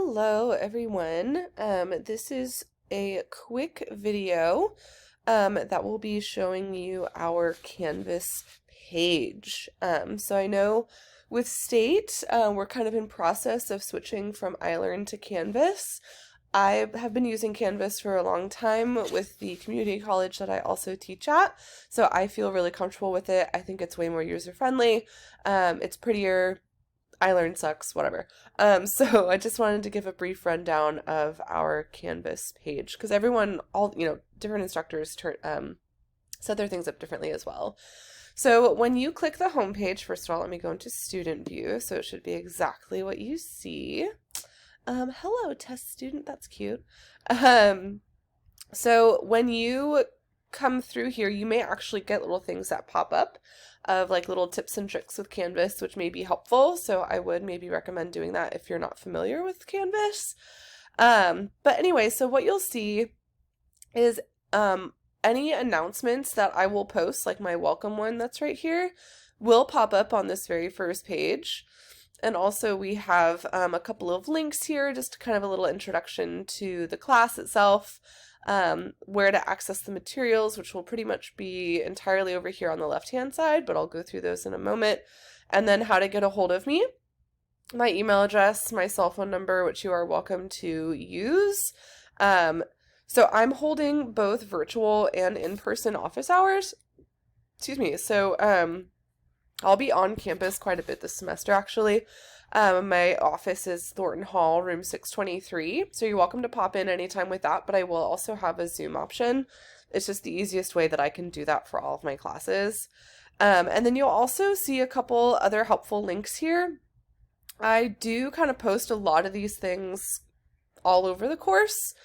Hello everyone. This is a quick video that will be showing you our Canvas page. So I know with State, we're kind of in process of switching from iLearn to Canvas. I have been using Canvas for a long time with the community college that I also teach at, so I feel really comfortable with it. I think it's way more user-friendly. It's prettier. iLearn sucks, whatever. So I just wanted to give a brief rundown of our Canvas page because everyone, different instructors set their things up differently as well. So when you click the home page, first of all, let me go into student view. So it should be exactly what you see. Hello, test student. That's cute. So when you come through here, you may actually get little things that pop up of like little tips and tricks with Canvas, which may be helpful. So I would maybe recommend doing that if you're not familiar with Canvas. But anyway, so what you'll see is any announcements that I will post, like my welcome one that's right here, will pop up on this very first page. And also we have a couple of links here, just kind of a little introduction to the class itself, where to access the materials, which will pretty much be entirely over here on the left-hand side, but I'll go through those in a moment, and then how to get a hold of me, my email address, my cell phone number, which you are welcome to use. So I'm holding both virtual and in-person office hours. Excuse me. So I'll be on campus quite a bit this semester, actually. My office is Thornton Hall, room 623, so you're welcome to pop in anytime with that, but I will also have a Zoom option. It's just the easiest way that I can do that for all of my classes. And then you'll also see a couple other helpful links here. I do kind of post a lot of these things all over the course,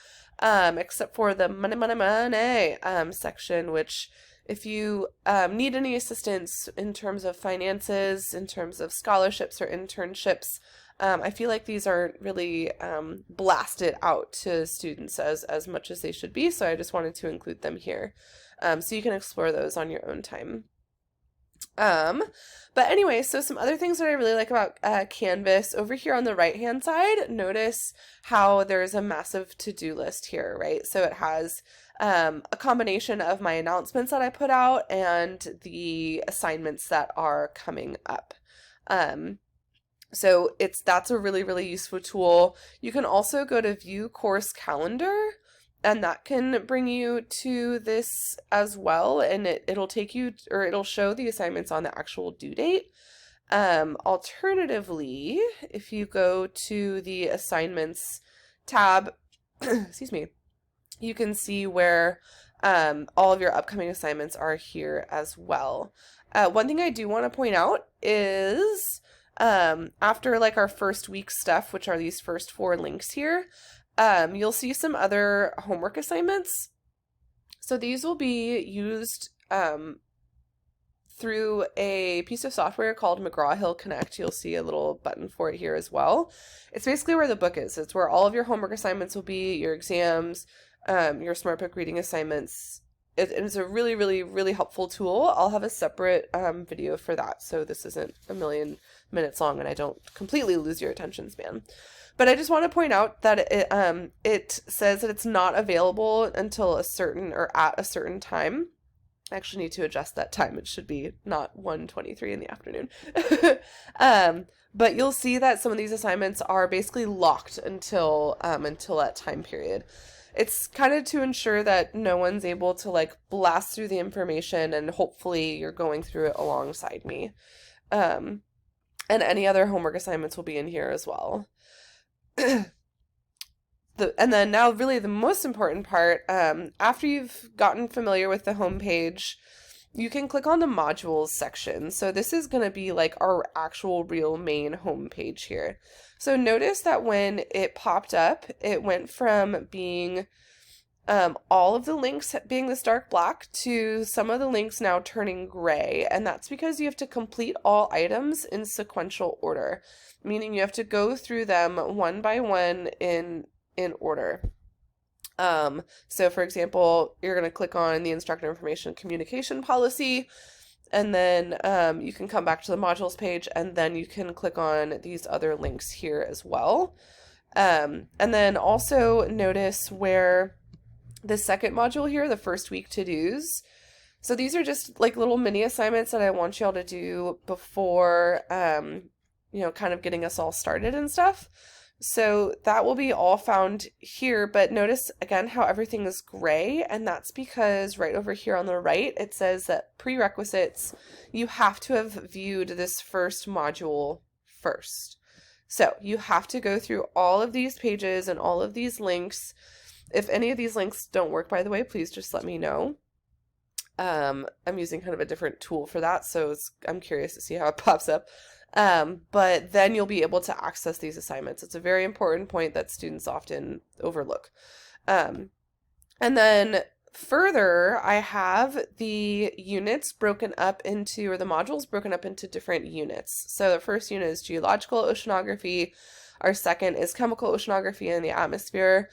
except for the money section, which if you need any assistance in terms of finances, in terms of scholarships or internships, I feel like these aren't really blasted out to students as much as they should be, so I just wanted to include them here. So you can explore those on your own time. But anyway, so some other things that I really like about Canvas, over here on the right-hand side, notice how there's a massive to-do list here, right? So it has a combination of my announcements that I put out and the assignments that are coming up. So that's a really, really useful tool. You can also go to view course calendar, and that can bring you to this as well, and it'll take you, or it'll show the assignments on the actual due date. Alternatively, if you go to the assignments tab, excuse me, you can see where all of your upcoming assignments are here as well. One thing I do want to point out is after like our first week stuff, which are these first 4 links here, you'll see some other homework assignments. So these will be used through a piece of software called McGraw-Hill Connect. You'll see a little button for it here as well. It's basically where the book is. It's where all of your homework assignments will be, your exams, your smart book reading assignments. It's a really, really, really helpful tool. I'll have a separate video for that, so this isn't a million minutes long and I don't completely lose your attention span. But I just want to point out that it says that it's not available until a certain, or at a certain time. I actually need to adjust that time. It should be not 1:23 in the afternoon. But you'll see that some of these assignments are basically locked until that time period. It's kind of to ensure that no one's able to like blast through the information, and hopefully you're going through it alongside me. And any other homework assignments will be in here as well. And then now really the most important part, after you've gotten familiar with the home page, you can click on the modules section. So this is going to be like our actual real main home page here. So notice that when it popped up, it went from being all of the links being this dark black to some of the links now turning gray, and that's because you have to complete all items in sequential order, meaning you have to go through them one by one in order. So for example, you're going to click on the instructor information communication policy, and then you can come back to the modules page, and then you can click on these other links here as well. And then also notice where the second module here, the first week to-dos. So these are just like little mini assignments that I want y'all to do before, kind of getting us all started and stuff. So that will be all found here, but notice again how everything is gray, and that's because right over here on the right, it says that prerequisites, you have to have viewed this first module first. So you have to go through all of these pages and all of these links. If any of these links don't work, by the way, please just let me know. I'm using kind of a different tool for that, so I'm curious to see how it pops up. But then you'll be able to access these assignments. It's a very important point that students often overlook. And then further, I have the units broken up into, or the modules broken up into different units. So the first unit is geological oceanography. Our second is chemical oceanography in the atmosphere.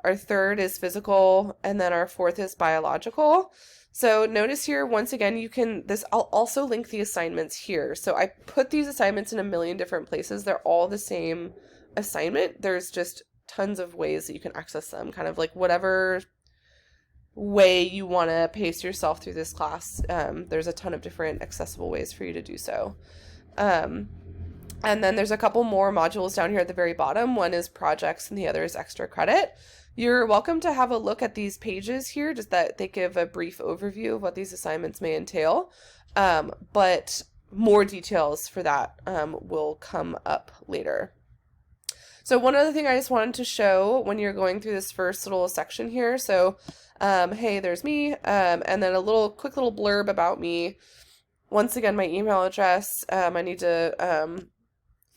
Our third is physical, and then our fourth is biological. So notice here, once again, I'll also link the assignments here. So I put these assignments in a million different places. They're all the same assignment. There's just tons of ways that you can access them, kind of like whatever way you want to pace yourself through this class. There's a ton of different accessible ways for you to do so. And then there's a couple more modules down here at the very bottom. One is projects and the other is extra credit. You're welcome to have a look at these pages here, just that they give a brief overview of what these assignments may entail. But more details for that will come up later. So one other thing I just wanted to show when you're going through this first little section here. So, hey, there's me, and then a quick little blurb about me. Once again, my email address. I need to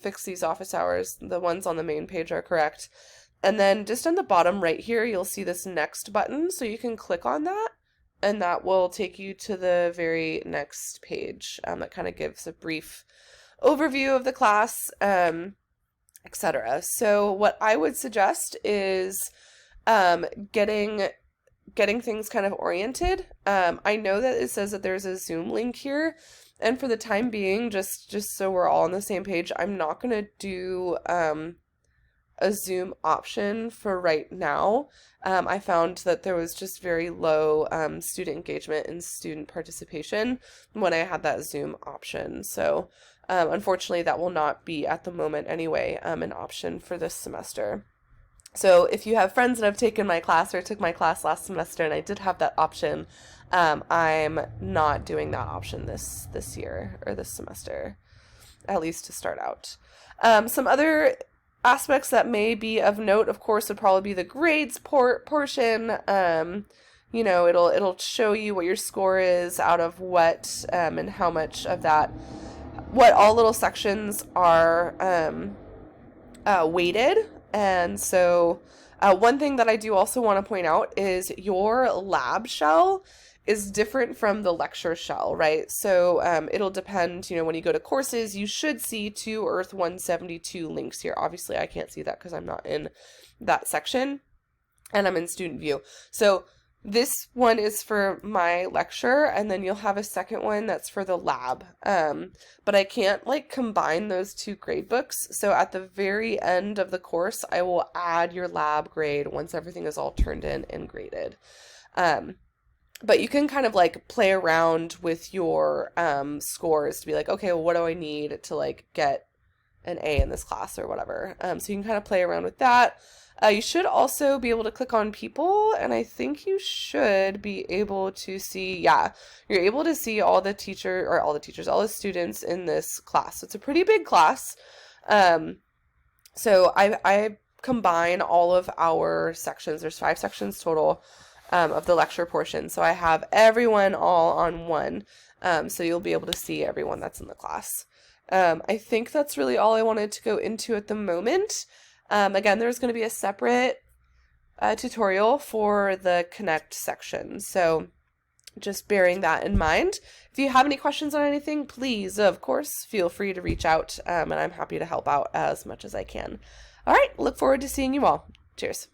fix these office hours. The ones on the main page are correct. And then just on the bottom right here, you'll see this next button. So you can click on that, and that will take you to the very next page. That kind of gives a brief overview of the class, etc. So what I would suggest is getting things kind of oriented. I know that it says that there's a Zoom link here, and for the time being, just so we're all on the same page, I'm not going to do a Zoom option for right now. I found that there was just very low student engagement and student participation when I had that Zoom option. So unfortunately, that will not be at the moment anyway, an option for this semester. So if you have friends that have taken my class or took my class last semester and I did have that option, I'm not doing that option this year or this semester, at least to start out. Some other aspects that may be of note, of course, would probably be the grades portion. It'll show you what your score is out of what, and how much of that, what all little sections are weighted. And so one thing that I do also want to point out is your lab shell is different from the lecture shell, right? So it'll depend, when you go to courses, you should see 2 ERTH 172 links here. Obviously, I can't see that because I'm not in that section and I'm in student view. So this one is for my lecture, and then you'll have a second one that's for the lab. But I can't combine those 2 grade books. So at the very end of the course, I will add your lab grade once everything is all turned in and graded. But you can kind of play around with your scores to be okay, well, what do I need to get an A in this class or whatever. So you can kind of play around with that. You should also be able to click on people, and I think you should be able to see, you're able to see all the students in this class. So it's a pretty big class. So I combine all of our sections. There's 5 sections total. Of the lecture portion. So I have everyone all on one. So you'll be able to see everyone that's in the class. I think that's really all I wanted to go into at the moment. Again, there's going to be a separate tutorial for the Connect section. So just bearing that in mind. If you have any questions on anything, please, of course, feel free to reach out, and I'm happy to help out as much as I can. All right, look forward to seeing you all. Cheers.